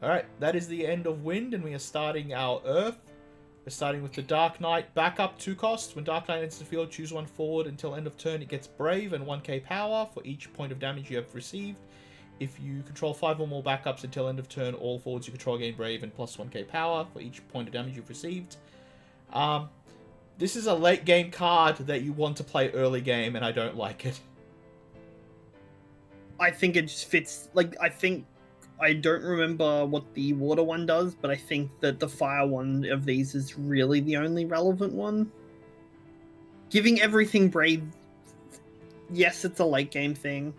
Alright, that is the end of Wind, and we are starting our Earth. We're starting with the Dark Knight backup 2 cost. When Dark Knight enters the field, choose 1 forward until end of turn. It gets Brave and 1k power for each point of damage you have received. If you control 5 or more backups until end of turn, all forwards you control gain Brave and plus 1k power for each point of damage you've received. This is a late game card that you want to play early game, and I don't like it. I think it just fits. Like, I don't remember what the water one does, but I think that the fire one of these is really the only relevant one. Giving everything Brave, yes, it's a late game thing.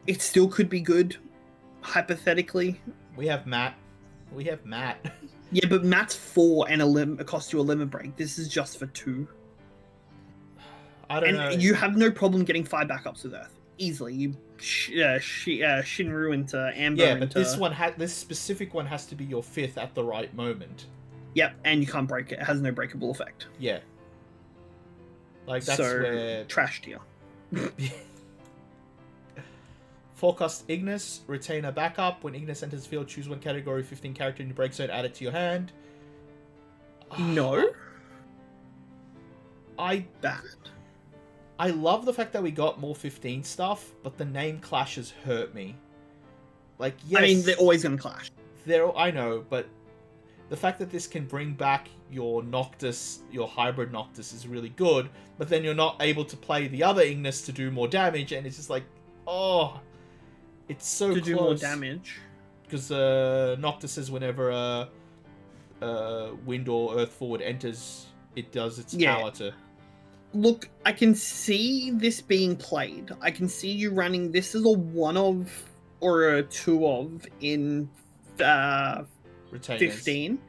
It still could be good, hypothetically. We have Matt. Yeah, but Matt's 4 and it costs you a limit break. This is just for 2. I don't know. You have no problem getting 5 backups with Earth easily. You Shinru into Amber. Yeah, but this specific one has to be your 5th at the right moment. Yep, and you can't break it. It has no breakable effect. Yeah. Like, that's where... trash tier. 4 cost Ignis, retain a backup. When Ignis enters the field, choose 1 category 15 character in your break zone, add it to your hand. No. Bad. I love the fact that we got more 15 stuff, but the name clashes hurt me. Like, yes... I mean, they're always going to clash. I know, but the fact that this can bring back your Noctis, your hybrid Noctis, is really good, but then you're not able to play the other Ignis to do more damage, and it's just like, oh... It's so close. To do more damage. Because Noctis says whenever Wind or Earth forward enters, it does its power to... Look, I can see this being played. I can see you running this as a 1 of or a 2 of in 15.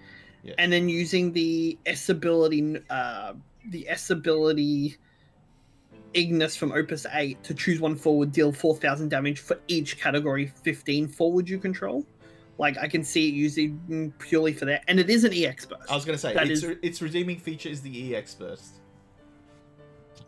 Yeah. And then using the S ability Ignis from Opus 8 to choose 1 forward, deal 4,000 damage for each category 15 forward you control. Like, I can see it using purely for that. And it is an EX burst. I was going to say, its redeeming feature is the EX burst.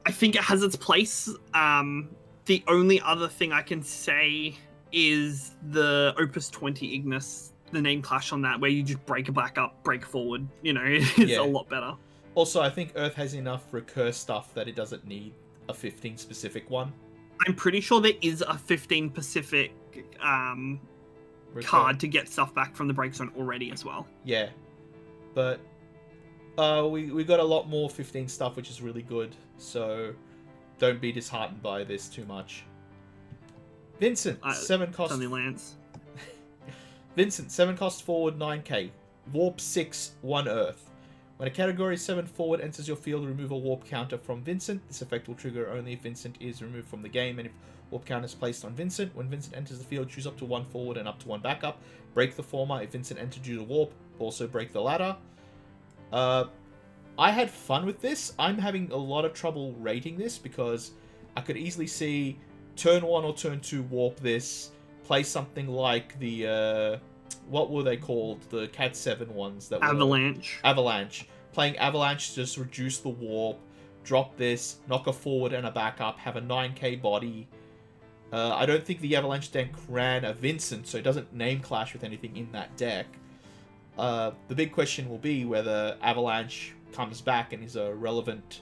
I think it has its place. The only other thing I can say is the Opus 20 Ignis, the name clash on that, where you just break a backup, break forward. You know, it's a lot better. Also, I think Earth has enough recur stuff that it doesn't need a 15 specific one. I'm pretty sure there is a 15 specific card to get stuff back from the break zone already as well. Yeah, but we got a lot more 15 stuff, which is really good, so don't be disheartened by this too much. Vincent, 7 cost... Only Lance. Vincent, 7 cost forward, 9k. Warp 6, 1 Earth. When a category 7 forward enters your field, remove a warp counter from Vincent. This effect will trigger only if Vincent is removed from the game, and if warp counter is placed on Vincent. When Vincent enters the field, choose up to 1 forward and up to 1 backup. Break the former. If Vincent entered due to warp, also break the latter. I had fun with this. I'm having a lot of trouble rating this because I could easily see turn 1 or turn 2 warp this, play something like the... what were they called? The Cat 7 ones that Avalanche. Avalanche. Playing Avalanche to just reduce the warp, drop this, knock a forward and a backup, have a 9k body. I don't think the Avalanche deck ran a Vincent, so it doesn't name clash with anything in that deck. The big question will be whether Avalanche comes back and is a relevant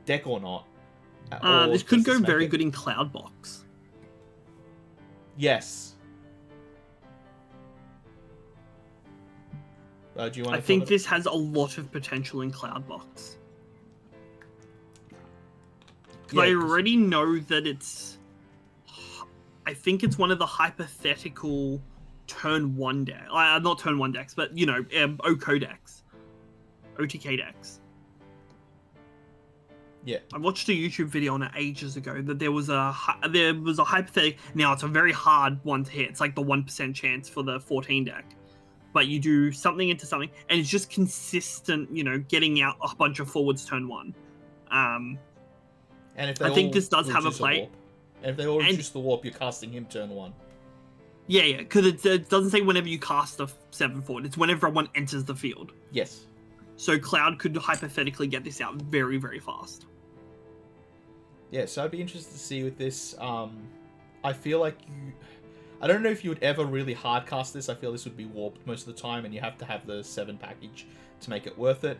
deck or not. This could go very good in Cloudbox. Yes. Do you want I think this has a lot of potential in Cloudbox. Yeah, I already know that it's... I think it's one of the hypothetical turn 1 decks. Not turn 1 decks, but, you know, OCO decks. OTK decks. Yeah. I watched a YouTube video on it ages ago that there was a hypothetical... Now, it's a very hard one to hit. It's like the 1% chance for the 14 deck. But you do something into something, and it's just consistent, you know, getting out a bunch of forwards turn 1. And if I think this does have a play. And if they all reduce the warp, you're casting him turn 1. Yeah, because it doesn't say whenever you cast a 7 forward. It's whenever one enters the field. Yes. So Cloud could hypothetically get this out very, very fast. Yeah, so I'd be interested to see with this. I feel like I don't know if you would ever really hardcast this. I feel this would be warped most of the time, and you have to have the 7 package to make it worth it.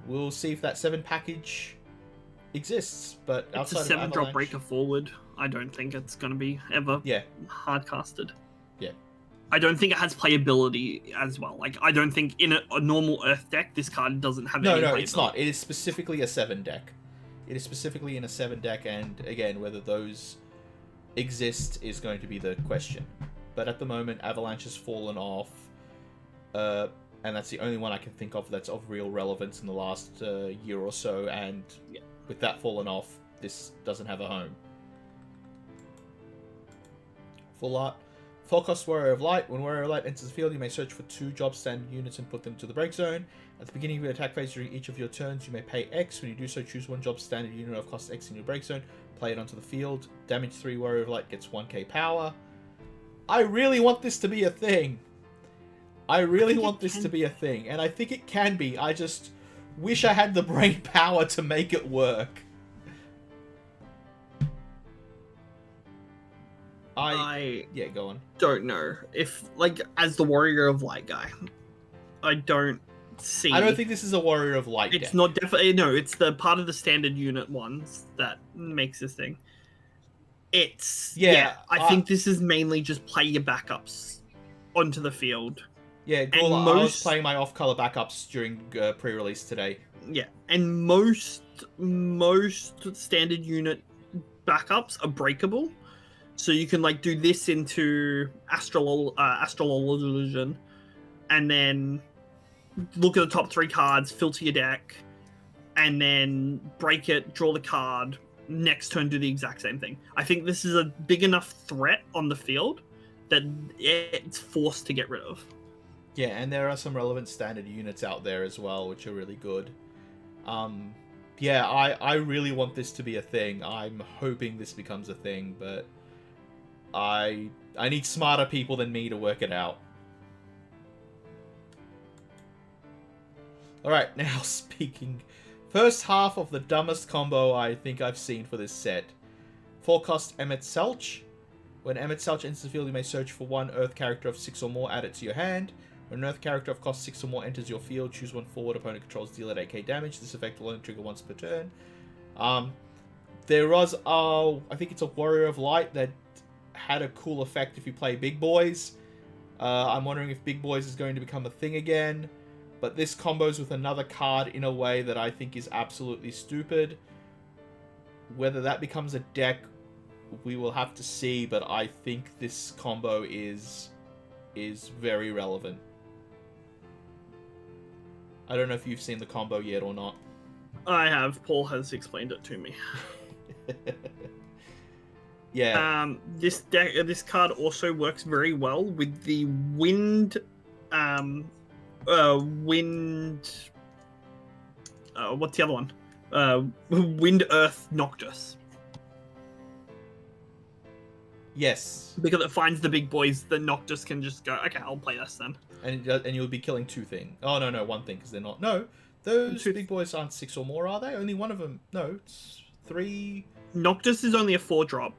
We'll see if that 7 package exists, but It's a outside of 7-drop Avalanche... breaker forward. I don't think it's going to be ever hardcasted. Yeah. I don't think it has playability as well. Like, I don't think in a normal Earth deck, this card doesn't have any No, playability. it's not. It is specifically a 7 deck. It is specifically in a 7 deck, and again, whether those exist is going to be the question. But at the moment, Avalanche has fallen off, and that's the only one I can think of that's of real relevance in the last year or so, and with that fallen off, this doesn't have a home. Full art. 4-cost Warrior of Light. When Warrior of Light enters the field, you may search for 2 job standard units and put them to the break zone. At the beginning of your attack phase during each of your turns, you may pay X. When you do so, choose 1 job standard unit of cost X in your break zone. Play it onto the field. Damage 3 Warrior of Light gets 1k power. I really want this to be a thing. I really want this to be a thing. And I think it can be. I just wish I had the brain power to make it work. Yeah, go on. Don't know if, like, as the Warrior of Light guy, I don't see. I don't think this is a Warrior of Light It's deck. not definitely, no, it's the part of the standard unit ones that makes this thing. It's I think this is mainly just play your backups onto the field. Yeah, Ghoul, I was playing my off-color backups during pre-release today. Yeah, and most standard unit backups are breakable. So you can, like, do this into Astral Illusion, and then look at the top 3 cards, filter your deck, and then break it, draw the card, next turn do the exact same thing. I think this is a big enough threat on the field that it's forced to get rid of. Yeah, and there are some relevant standard units out there as well, which are really good. Yeah, I really want this to be a thing. I'm hoping this becomes a thing, but I need smarter people than me to work it out. Alright, now speaking. First half of the dumbest combo I think I've seen for this set. 4-cost Emmet Selch. When Emmet Selch enters the field, you may search for 1 Earth character of 6 or more, add it to your hand. When an Earth character of cost 6 or more enters your field, choose 1 forward opponent controls, deal it 8k damage. This effect will only trigger once per turn. There was, I think it's a Warrior of Light that had a cool effect if you play Big Boys. I'm wondering if Big Boys is going to become a thing again. But this combos with another card in a way that I think is absolutely stupid. Whether that becomes a deck, we will have to see, but I think this combo is very relevant. I don't know if you've seen the combo yet or not. I have. Paul has explained it to me. Yeah. This card also works very well with the wind. What's the other one? Wind Earth Noctis. Yes. Because it finds the big boys, the Noctis can just go, okay, I'll play this then. And you'll be killing 2 things. Oh, no, 1 thing, because they're not. No, those big boys aren't 6 or more, are they? Only one of them. No, it's 3. Noctis is only a 4-drop.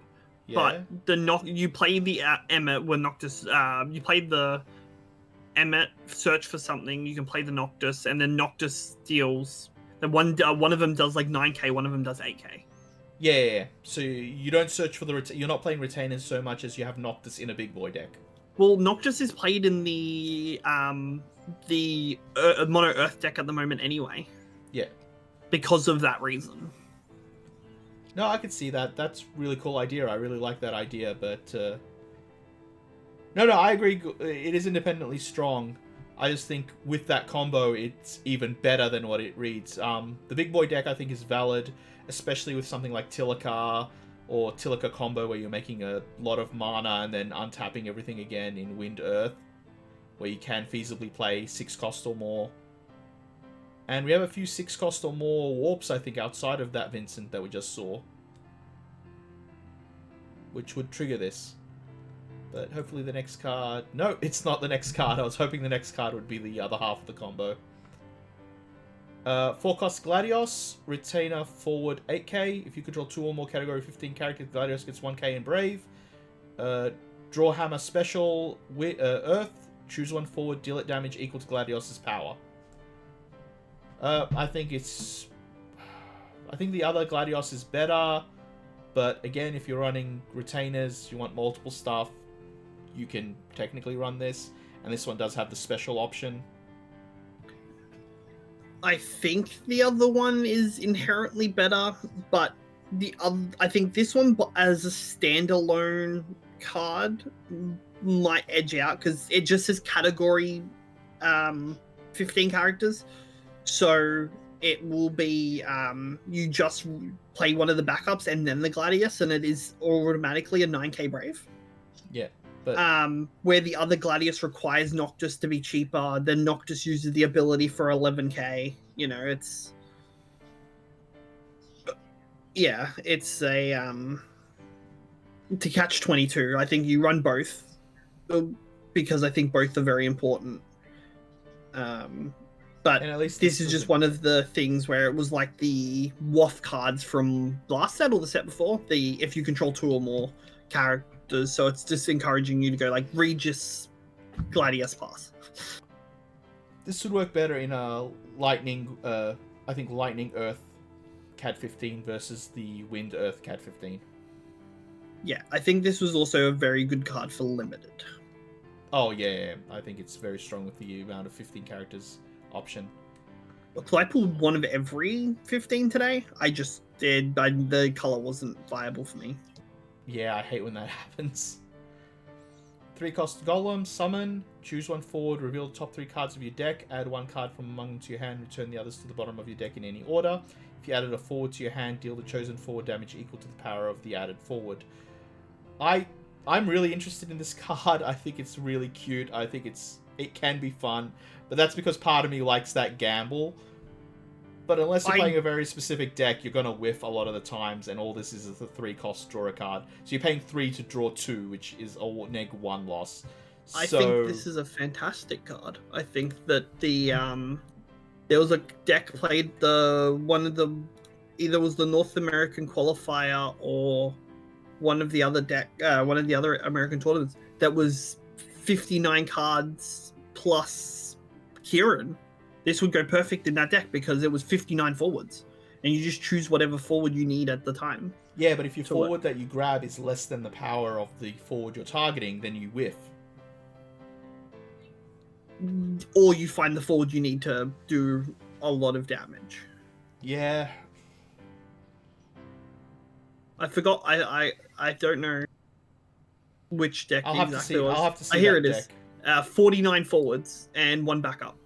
Yeah. But you play the Emmet when Noctis. You play the Emmet, search for something. You can play the Noctis, and then Noctis deals. Then one of them does like 9k, one of them does 8k. Yeah. So you don't search for the you're not playing retainers so much as you have Noctis in a big boy deck. Well, Noctis is played in the mono Earth deck at the moment anyway. Yeah. Because of that reason. No, I could see that. That's a really cool idea. I really like that idea, but no, I agree. It is independently strong. I just think with that combo, it's even better than what it reads. The big boy deck, I think, is valid, especially with something like Tilaka or Tilaka combo, where you're making a lot of mana and then untapping everything again in Wind Earth, where you can feasibly play 6-cost or more. And we have a few 6-cost or more warps, I think, outside of that Vincent that we just saw, which would trigger this. But hopefully the next card... No, it's not the next card. I was hoping the next card would be the other half of the combo. 4-cost Gladios. Retainer forward 8k. If you control 2 or more category 15 characters, Gladios gets 1k in Brave. Draw hammer special, Earth, choose one forward, deal it damage equal to Gladios' power. I think the other Gladios is better, but again, if you're running retainers, you want multiple stuff, you can technically run this, and this one does have the special option. I think the other one is inherently better, but I think this one, as a standalone card, might edge out because it just says category 15 characters. So it will be you just play one of the backups and then the Gladius, and it is automatically a 9k Brave. Yeah. But... where the other Gladius requires Noctis to be cheaper, then Noctis uses the ability for 11k. You know, it's... Yeah, it's a... to catch 22, I think you run both, because I think both are very important. But at least this is just one of the things where it was like the WAF cards from last set or the set before. If you control 2 or more characters, so it's just encouraging you to go like Regis, Gladius pass. This would work better in a Lightning, I think Lightning Earth CAD 15 versus the Wind Earth CAD 15. Yeah, I think this was also a very good card for Limited. Oh yeah, I think it's very strong with the amount of 15 characters option. So I pulled one of every 15 today. I just did, but the color wasn't viable for me. Yeah, I hate when that happens. 3-cost Golem, summon, choose one forward, reveal the top 3 cards of your deck, add 1 card from among them to your hand, return the others to the bottom of your deck in any order. If you added a forward to your hand, deal the chosen forward damage equal to the power of the added forward. I'm really interested in this card. I think it's really cute. I think it can be fun, but that's because part of me likes that gamble. But unless you're playing a very specific deck, you're going to whiff a lot of the times, and all this is a 3-cost draw a card. So you're paying 3 to draw 2, which is a -1 loss. I think this is a fantastic card. I think that there was a deck played either was the North American qualifier or one of the other American tournaments that was 59 cards plus Kieran. This would go perfect in that deck because it was 59 forwards, and you just choose whatever forward you need at the time. Yeah, but if your forward that you grab is less than the power of the forward you're targeting, then you whiff. Or you find the forward you need to do a lot of damage. Yeah. I forgot. I don't know which deck I'll have to see. Here it is. 49 forwards and 1 backup.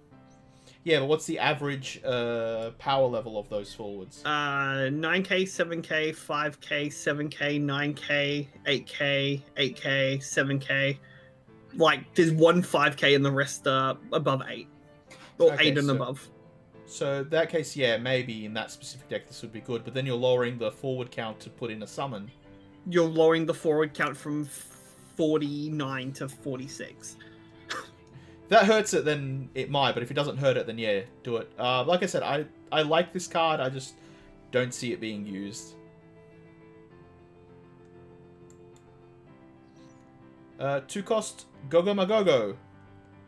Yeah, but what's the average power level of those forwards? 9k, 7k, 5k, 7k, 9k, 8k, 8k, 7k. Like, there's 1 5k and the rest are above 8. Or okay, 8 and above. So in that case, yeah, maybe in that specific deck this would be good, but then you're lowering the forward count to put in a summon. You're lowering the forward count from 49 to 46. If that hurts it, then it might, but if it doesn't hurt it, then yeah, do it. Like I said, I like this card, I just don't see it being used. 2-cost Gogo-Magogo.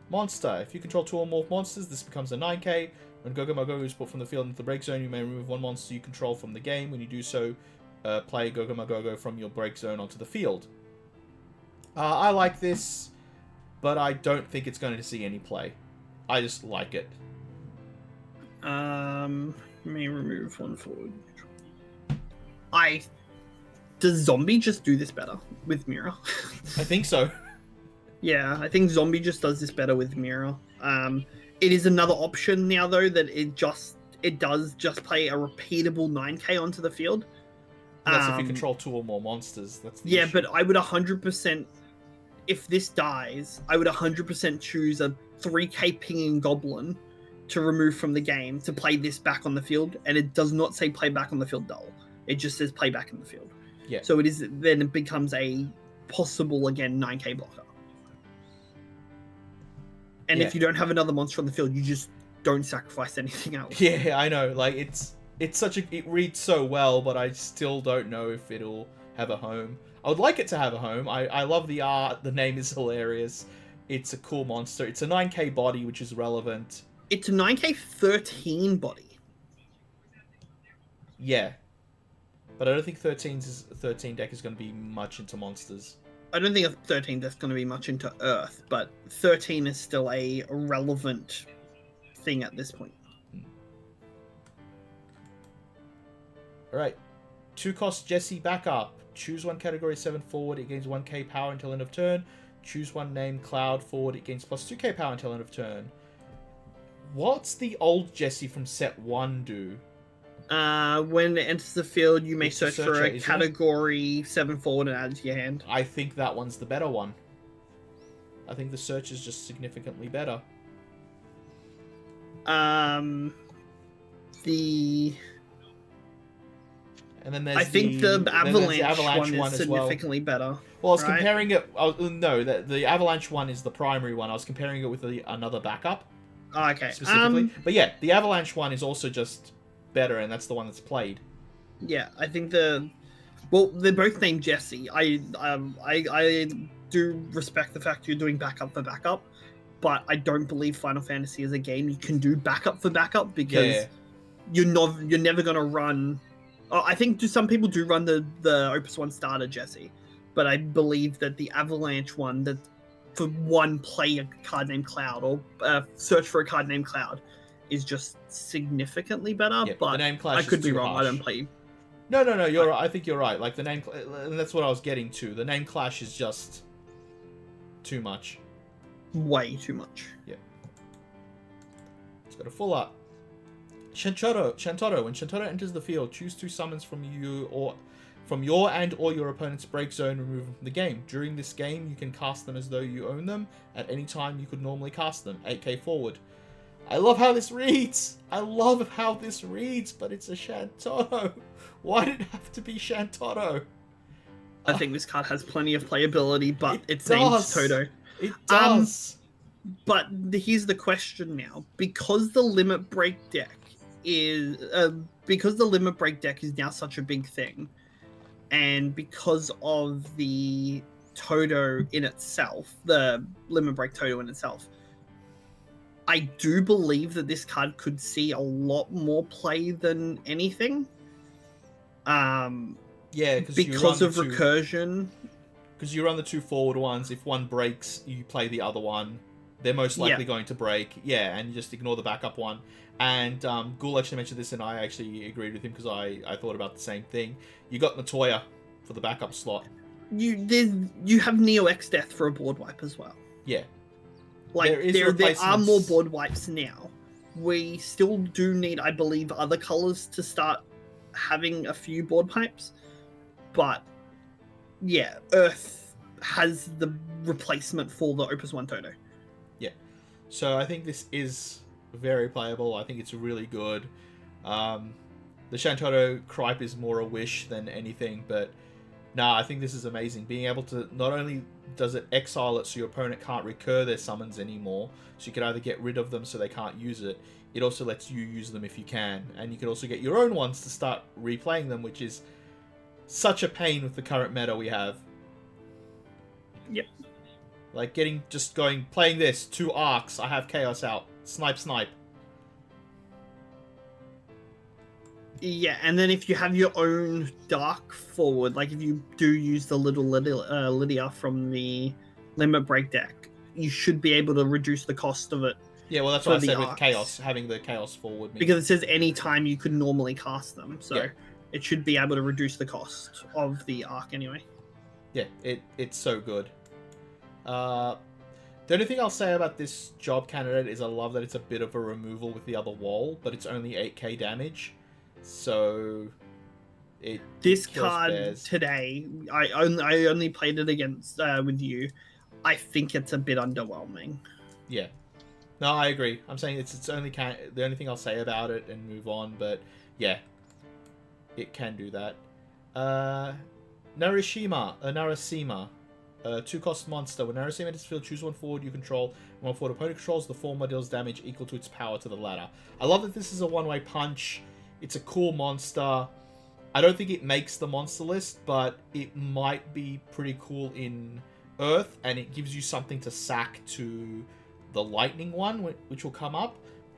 Monster. If you control 2 or more monsters, this becomes a 9k. When Gogo-Magogo is put from the field into the break zone, you may remove 1 monster you control from the game. When you do so, play Gogo-Magogo from your break zone onto the field. I like this, but I don't think it's going to see any play. I just like it. May remove 1 forward. Does Zombie just do this better with Mirror? I think so. Yeah, I think Zombie just does this better with Mirror. It is another option now, though, that it does just play a repeatable 9k onto the field. That's if you control 2 or more monsters. That's the issue. But I would 100%, if this dies, I would 100% choose a 3k pinging goblin to remove from the game to play this back on the field, and it does not say play back on the field dull. It just says play back in the field. Yeah. So it becomes a possible, again, 9k blocker. And if you don't have another monster on the field, you just don't sacrifice anything else. Yeah, I know. Like, it reads so well, but I still don't know if it'll have a home. I would like it to have a home. I love the art. The name is hilarious. It's a cool monster. It's a 9k body, which is relevant. It's a 9k 13 body. Yeah. But I don't think 13 deck is going to be much into monsters. I don't think a 13 deck's going to be much into Earth, but 13 is still a relevant thing at this point. Alright. 2-cost Jesse backup. Choose one category 7 forward. It gains 1k power until end of turn. Choose one name Cloud forward. It gains plus 2k power until end of turn. What's the old Jesse from set 1 do? When it enters the field, you may It's search for a category 7 forward and add it to your hand. I think that one's the better one. I think the search is just significantly better. And then there's I think the Avalanche one is as well. significantly better. Well, I was right? comparing it... no, the Avalanche one is the primary one. I was comparing it with another backup. Oh, okay. Specifically. But yeah, the Avalanche one is also just better, and that's the one that's played. Yeah, I think well, they're both named Jesse. I do respect the fact you're doing backup for backup, but I don't believe Final Fantasy is a game you can do backup for backup because you're never gonna run. I think some people do run the Opus 1 starter Jesse, but I believe that the Avalanche one, that for one play a card named Cloud or search for a card named Cloud, is just significantly better. Yeah, but the name clash I could is be too wrong. harsh. I don't play. No, you're right. I think you're right. Like the name, and that's what I was getting to. The name clash is just too much. Way too much. Yeah. It's got a full art. Shantotto. When Shantotto enters the field, choose 2 summons from you or from your and or your opponent's break zone, remove them from the game. During this game, you can cast them as though you own them. At any time, you could normally cast them. 8k forward. I love how this reads. But it's a Shantotto. Why did it have to be Shantotto? I think this card has plenty of playability, but it's does. named Toto. It does. But here's the question now: because the limit break deck is now such a big thing, and because of the Toto in itself, the limit break Toto in itself, I do believe that this card could see a lot more play than anything. Yeah, because of recursion. Because you run the 2 forward ones. If one breaks, you play the other one. They're most likely going to break. Yeah, and you just ignore the backup one. And Ghoul actually mentioned this, and I actually agreed with him because I thought about the same thing. You got Natoya for the backup slot. You have Neo X Death for a board wipe as well. Yeah. Like there are more board wipes now. We still do need, I believe, other colors to start having a few board pipes. But yeah, Earth has the replacement for the Opus 1 Toto. Yeah. So I think this is very playable. I think it's really good. The Shantotto Cripe is more a wish than anything, but I think this is amazing. Being able to, not only does it exile it so your opponent can't recur their summons anymore, so you can either get rid of them so they can't use it, it also lets you use them if you can. And you can also get your own ones to start replaying them, which is such a pain with the current meta we have. Yep. Like playing this, 2 arcs, I have Chaos out, snipe. Yeah, and then if you have your own Dark forward, like if you do use the little Lydia from the Limit Break deck, you should be able to reduce the cost of it. Yeah, well that's what I said with Chaos, having the Chaos forward. Because it says any time you could normally cast them, so it should be able to reduce the cost of the arc anyway. Yeah, it's so good. The only thing I'll say about this job candidate is I love that it's a bit of a removal with the other wall, but it's only 8k damage. So this card today, I only played it against with you. I think it's a bit underwhelming. Yeah, no, I agree. I'm saying it's only the only thing I'll say about it and move on. But yeah, it can do that. Narasima, 2-cost monster. When Narasima enters the field, choose 1 forward you control, and 1 forward opponent controls. The former deals damage equal to its power to the latter. I love that this is a one-way punch. It's a cool monster. I don't think it makes the monster list, but it might be pretty cool in Earth, and it gives you something to sack to the Lightning one, which will come up.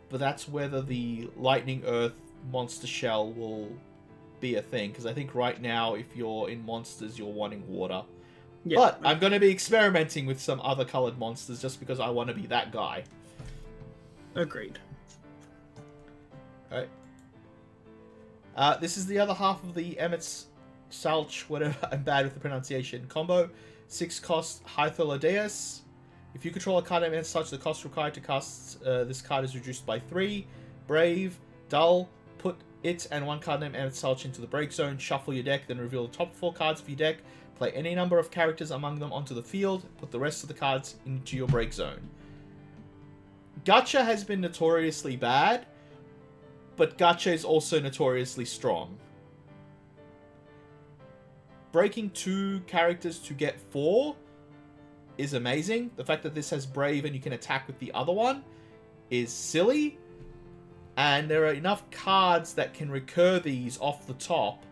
But that's whether the Lightning Earth monster shell will be a thing, because I think right now, if you're in monsters, you're wanting water. Yeah. But I'm going to be experimenting with some other colored monsters just because I want to be that guy. Agreed. Alright. This is the other half of the Emmett's Salch, whatever, I'm bad with the pronunciation, combo. 6 cost Hytholodeus. If you control a card named as such, the cost required to cast this card is reduced by 3. Brave, Dull, put it and 1 card named Emmet Salch into the break zone, shuffle your deck, then reveal the top 4 cards of your deck, play any number of characters among them onto the field, put the rest of the cards into your break zone. Gacha has been notoriously bad, but Gacha is also notoriously strong. Breaking 2 characters to get 4 is amazing. The fact that this has Brave and you can attack with the other one is silly. And there are enough cards that can recur these off the top.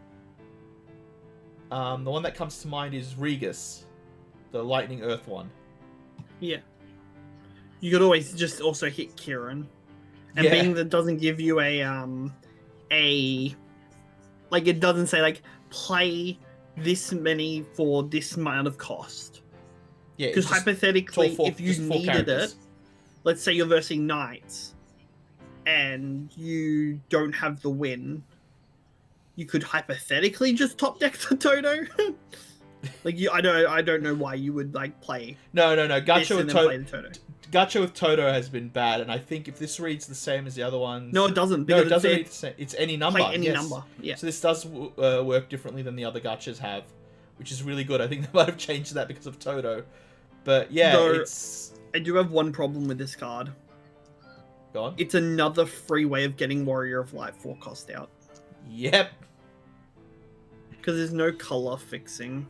The one that comes to mind is Regus, the Lightning Earth one. Yeah. You could always just also hit Kieran. And being that doesn't give you like, it doesn't say, like, play this many for this amount of cost. Yeah. Because hypothetically, if you needed it, let's say you're versing Knights, and you don't have the win, you could hypothetically just top deck the Toto. Like, I don't know why you would, like, play. No. Gacha with Toto has been bad, and I think if this reads the same as the other ones... No, it doesn't. No, it doesn't read the same. It's any number. Play any number, yeah. So this does work differently than the other Gachas have, which is really good. I think they might have changed that because of Toto. But, yeah, it's... I do have one problem with this card. Go on. It's another free way of getting Warrior of Light 4 cost out. Yep. Because there's no color fixing.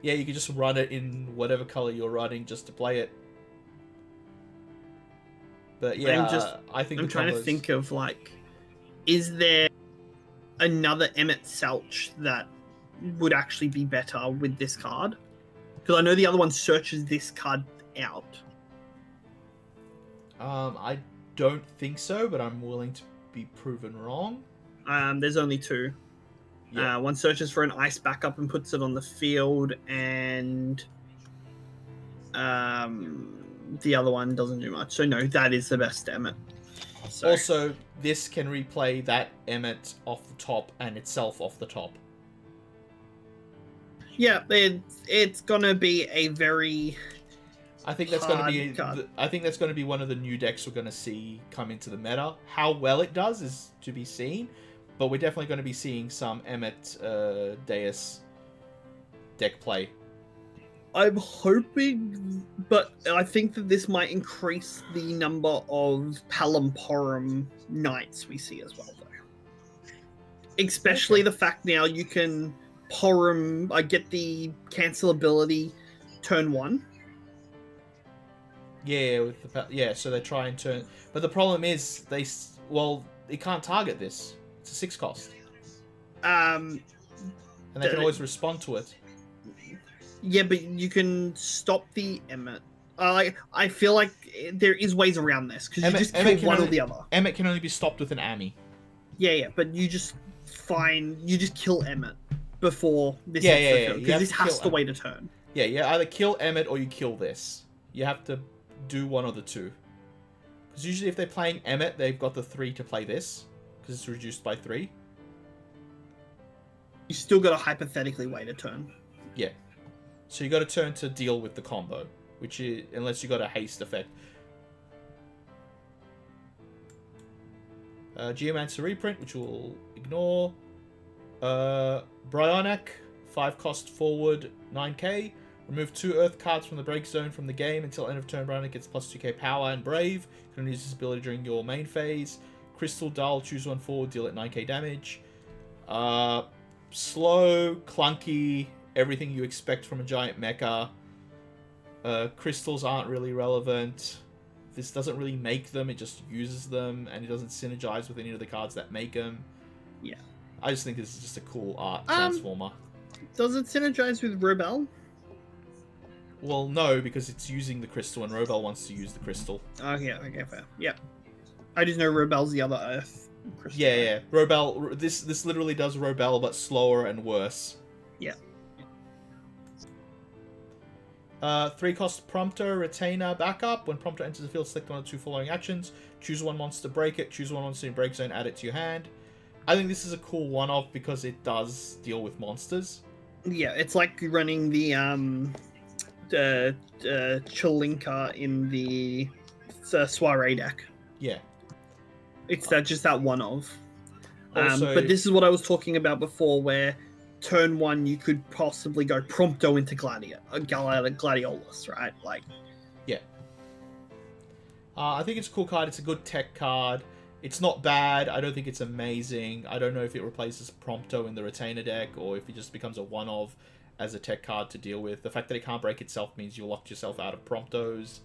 Yeah, you can just run it in whatever color you're running just to play it. But yeah, I'm trying to think of, like, is there another Emmet Salch that would actually be better with this card? Because I know the other one searches this card out. I don't think so, but I'm willing to be proven wrong. There's only 2. Yeah. One searches for an ice backup and puts it on the field, and the other one doesn't do much. So no, that is the best Emmet. So. Also, this can replay that Emmet off the top and itself off the top. Yeah, it's gonna be a very... I think that's going to be one of the new decks we're going to see come into the meta. How well it does is to be seen, but we're definitely going to be seeing some Emmet Deus deck play. I'm hoping, but I think that this might increase the number of Palamporum Knights we see as well, though. Especially the fact now you can Porum, get the cancel ability turn 1. Yeah, so they try and turn... But the problem is, it can't target this. It's a 6 cost. And they can always respond to it. Yeah, but you can stop the Emmet. I feel like there is ways around this, because you just kill one or the other. Emmet can only be stopped with an Ami. Yeah, but you just kill Emmet before this hits the field, because this has to wait a turn. Yeah, you either kill Emmet or you kill this. You have to do one of the two. Because usually if they're playing Emmet, they've got the 3 to play this, because it's reduced by 3. You still got to hypothetically wait a turn. Yeah. So you got to turn to deal with the combo, which is, unless you got a haste effect. Geomancer reprint, which we'll ignore. Brionac, 5 cost forward, 9k. Remove 2 Earth cards from the break zone from the game until end of turn. Brionac gets plus 2k power and Brave. You can only use this ability during your main phase. Crystal Dull, choose 1 forward, deal at 9k damage. Slow, clunky, everything you expect from a giant mecha. Crystals aren't really relevant. This doesn't really make them, it just uses them, and it doesn't synergize with any of the cards that make them. Yeah. I just think this is just a cool art transformer. Does it synergize with Rebel? Well, no, because it's using the crystal, and Robel wants to use the crystal. Okay, fair. Yeah. I just know Rebel's the other Earth crystal. Yeah. Robel, this literally does Robel, but slower and worse. Yeah. 3-cost Prompto, Retainer, Backup. When Prompto enters the field, select one of the 2 following actions. Choose one monster, break it. Choose one monster in break zone, add it to your hand. I think this is a cool one-off because it does deal with monsters. Yeah, it's like running the Chilinka in the Soiree deck. Yeah. It's just that one-off. Also, but this is what I was talking about before, where turn 1 you could possibly go Prompto into Gladiolus, right? Like, yeah. I think it's a cool card. It's a good tech card. It's not bad. I don't think it's amazing. I don't know if it replaces Prompto in the Retainer deck or if it just becomes a one-of as a tech card to deal with. The fact that it can't break itself means you locked yourself out of Promptos.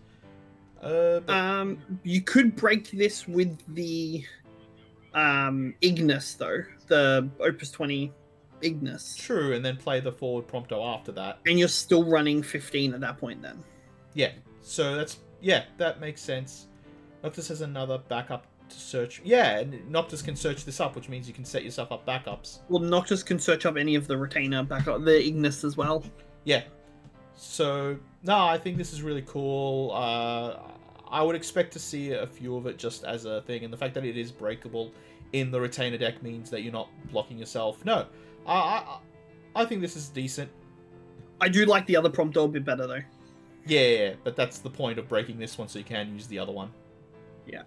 You could break this with the Ignis, though. The Opus 20 Ignis. True, and then play the forward Prompto after that. And you're still running 15 at that point then. Yeah, so that's... Yeah, that makes sense. Noctis has another backup to search. Yeah, and Noctis can search this up, which means you can set yourself up backups. Well, Noctis can search up any of the Retainer backup, the Ignis as well. Yeah. So, no, I think this is really cool. I would expect to see a few of it just as a thing, and the fact that it is breakable in the Retainer deck means that you're not blocking yourself. No, I think this is decent. I do like the other Prompto a bit better, though. Yeah, but that's the point of breaking this one, so you can use the other one. Yeah.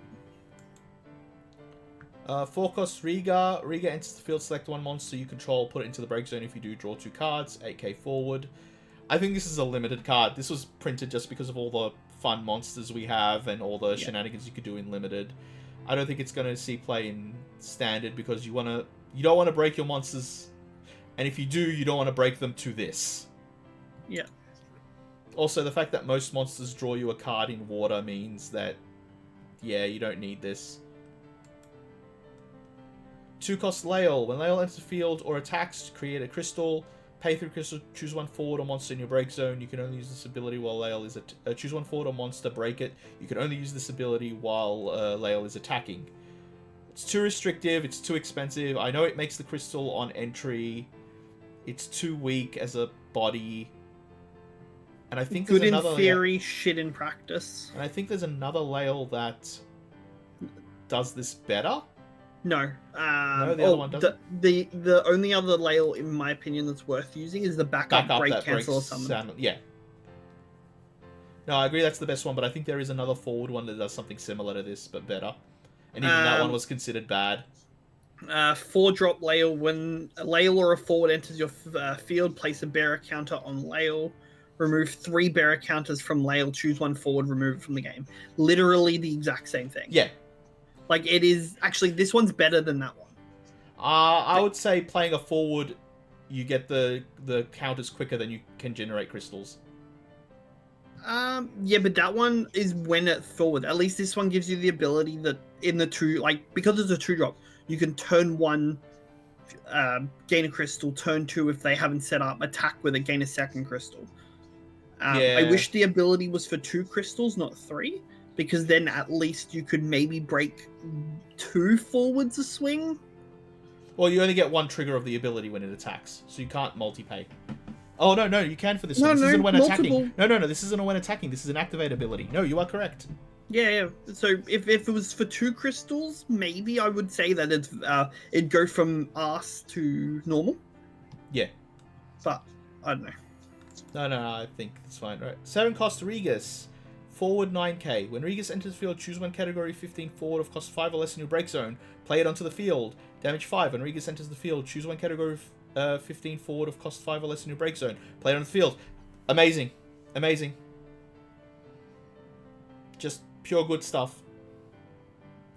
4-cost Riga. Riga enters the field, select one monster you control, put it into the break zone. If you do, draw 2 cards, 8k forward. I think this is a limited card. This was printed just because of all the fun monsters we have and all the shenanigans you could do in limited. I don't think it's going to see play in standard because you don't want to break your monsters, and if you do, you don't want to break them to this. Yeah. Also, the fact that most monsters draw you a card in water means that, yeah, you don't need this. 2-cost Lael. When Lael enters the field or attacks, create a crystal. Pay 3 crystal, choose one forward or monster in your break zone. You can only use this ability while Lael is... choose one forward or monster, break it. You can only use this ability while Lael is attacking. It's too restrictive, it's too expensive. I know it makes the crystal on entry. It's too weak as a body. And I think good there's in another... theory, shit in practice. And I think there's another Lael that does this better. No. No, the other one doesn't. The only other Lael, in my opinion, that's worth using is the backup break, cancel, or summon. Yeah. No, I agree that's the best one, but I think there is another forward one that does something similar to this, but better. And even that one was considered bad. 4-drop Lael. When a Lael or a forward enters your field, place a bearer counter on Lael. Remove 3 bearer counters from Lael. Choose one forward, remove it from the game. Literally the exact same thing. Yeah. Like, it is... Actually, this one's better than that one. I would say playing a forward, you get the counters quicker than you can generate crystals. Yeah, but that one is when it's forward. At least this one gives you the ability that in the 2... Like, because it's a 2-drop, you can turn 1, gain a crystal, turn 2 if they haven't set up, attack with it, gain a 2nd crystal. Yeah. I wish the ability was for 2 crystals, not 3. Because then at least you could maybe break 2 forwards a swing. Well, you only get 1 trigger of the ability when it attacks, so you can't multi-pay. Oh, no, you can for this one. This isn't when attacking. No, this isn't when attacking. This is an activate ability. No, you are correct. Yeah. So if it was for 2 crystals, maybe I would say that it'd go from arse to normal. Yeah. But, I don't know. No, I think it's fine. Right. 7-cost Regus. Forward 9k. When Regus enters the field, choose one category 15 forward of cost 5 or less in your break zone. Play it onto the field. Damage 5. When Regus enters the field, choose one category 15 forward of cost 5 or less in your break zone. Play it on the field. Amazing. Just pure good stuff.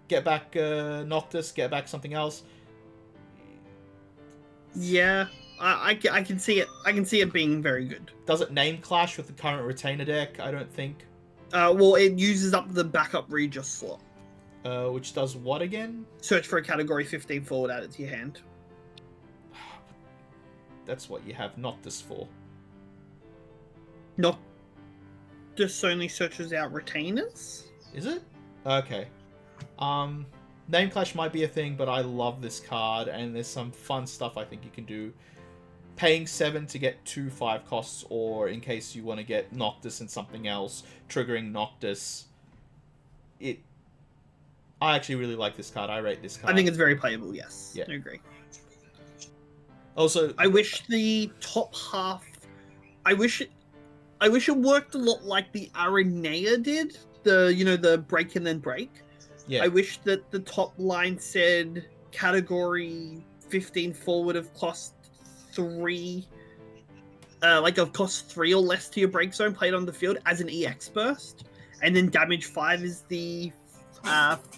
Get back Noctis. Get back something else. Yeah. I can see it. I can see it being very good. Does it name clash with the current Retainer deck? I don't think. Well, it uses up the backup Regis slot. Which does what again? Search for a category 15 forward, add it to your hand. that's what you have Noctis for. Not just only searches out retainers. Is it? Okay. Name Clash might be a thing, but I love this card, and there's some fun stuff I think you can do. Paying 7 to get 2 5 costs, or in case you want to get Noctis and something else, triggering Noctis. I actually really like this card. I rate this card. I think it's very playable, yes. Yeah. I agree. Also, I wish the top half... I wish it worked a lot like the Aranea did. The break and then break. yeah. I wish that the top line said category 15 forward of cost 3... of cost 3 or less to your break zone played on the field as an EX burst. And then damage 5 is the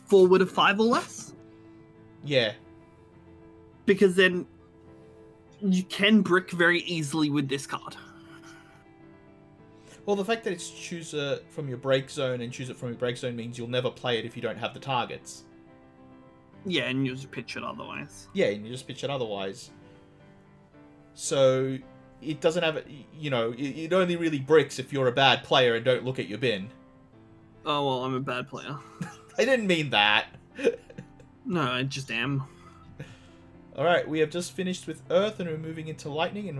forward of 5 or less. Yeah. Because then you can brick very easily with this card. Well, the fact that it's choose from your break zone and choose it from your break zone means you'll never play it if you don't have the targets. Yeah, and you just pitch it otherwise. Yeah, and you just pitch it otherwise. So it doesn't have, it only really bricks if you're a bad player and don't look at your bin. Oh, well, I'm a bad player. I didn't mean that. No, I just am. Alright, we have just finished with Earth and we're moving into Lightning, and